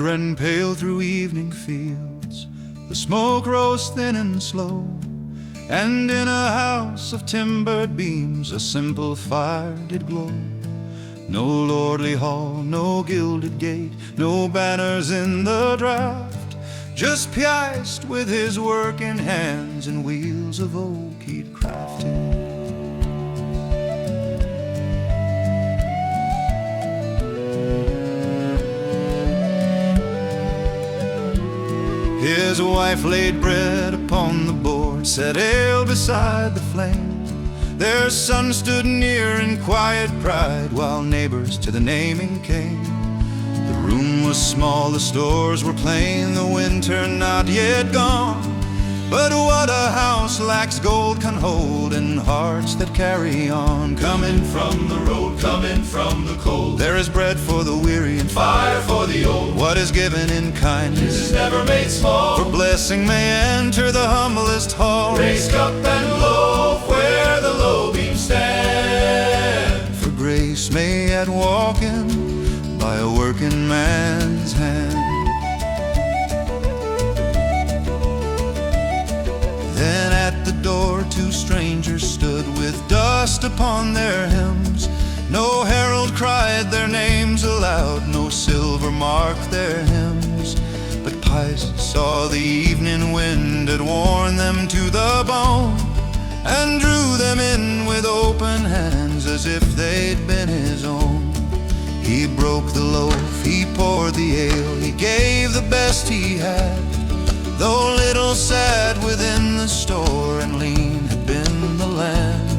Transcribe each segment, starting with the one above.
road ran pale through evening fields. The smoke rose thin and slow, and in a house of timbered beams a simple fire did glow. No lordly hall, no gilded gate, no banners in the draught, just Piast with his working hands and wheels of oak he'd crafted. His wife laid bread upon the board, set ale beside the flame. Their son stood near in quiet pride, while neighbors to the naming came. The room was small, the stores were plain, the winter not yet gone. But what a house lacks gold can hold, and hearts that carry on. Coming from the road, coming from the cold, there is bread for the weary and fire for the old. What is given in kindness is never made small, for blessing may enter the humblest hall. Raise cup and loaf where the low beams stand, for grace may yet walk in by a working man's hand. Then at the door two strangers stood, with dust upon their hems. No herald cried their names aloud, no silver marked their hymns. But Piast saw the evening wind had worn them to the bone, and drew them in with open hands as if they'd been his own. He broke the loaf, he poured the ale, he gave the best he had. Though little sad within the store, and lean had been the land,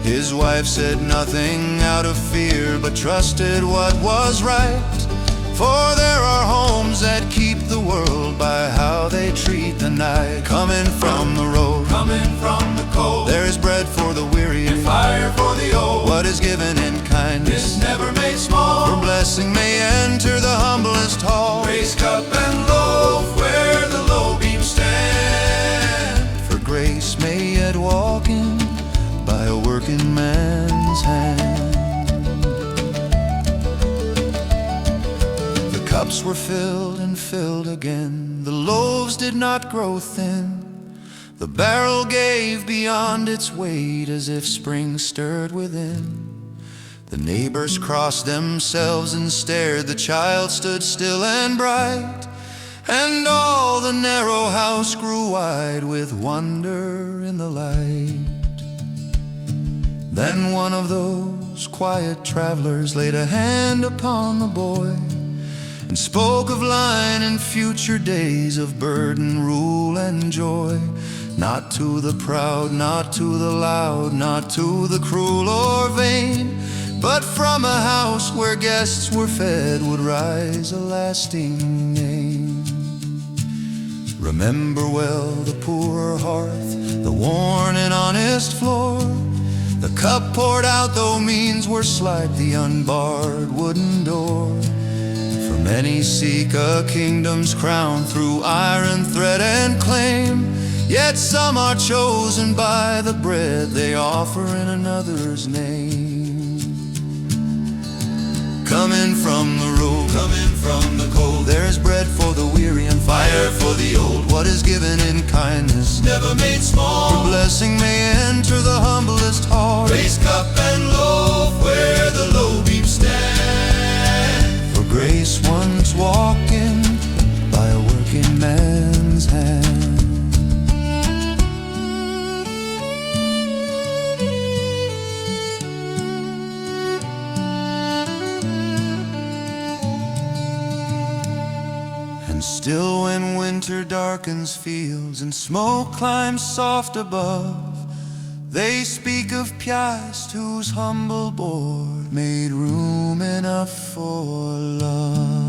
his wife said nothing out of fear, but trusted what was right. For there are homes that keep the world by how they treat the night. Coming from the road, coming from the cold, there is bread for the weary and fire for the old. What is given in kindness is never made small, for blessing may enter the humblest hall. Raise cup and loaf where the low beams stand, for grace may yet walk in by a working man's hand. The cups were filled and filled again, the loaves did not grow thin. The barrel gave beyond its weight, as if spring stirred within. The neighbors crossed themselves and stared, the child stood still and bright, and all the narrow house grew wide with wonder in the light. Then one of those quiet travelers laid a hand upon the boy, and spoke of line and future days, of burden, rule, and joy. Not to the proud, not to the loud, not to the cruel or vain, but from a house where guests were fed would rise a lasting name. Remember well the poorer hearth, the worn and honest floor, the cup poured out though means were slight, the unbarred wooden door. For many seek a kingdom's crown through iron thread and claim, yet some are chosen by the bread they offer in another's name. Coming from the road, coming from the cold, there's bread for the weary and fire for the old. What is given in kindness never made small, for blessing may enter the humblest hall. Raise cup and loaf where the low beams stand, for grace once walking by a working man's hand. And still when winter darkens fields and smoke climbs soft above, they speak of Piast, whose humble board made room enough for love.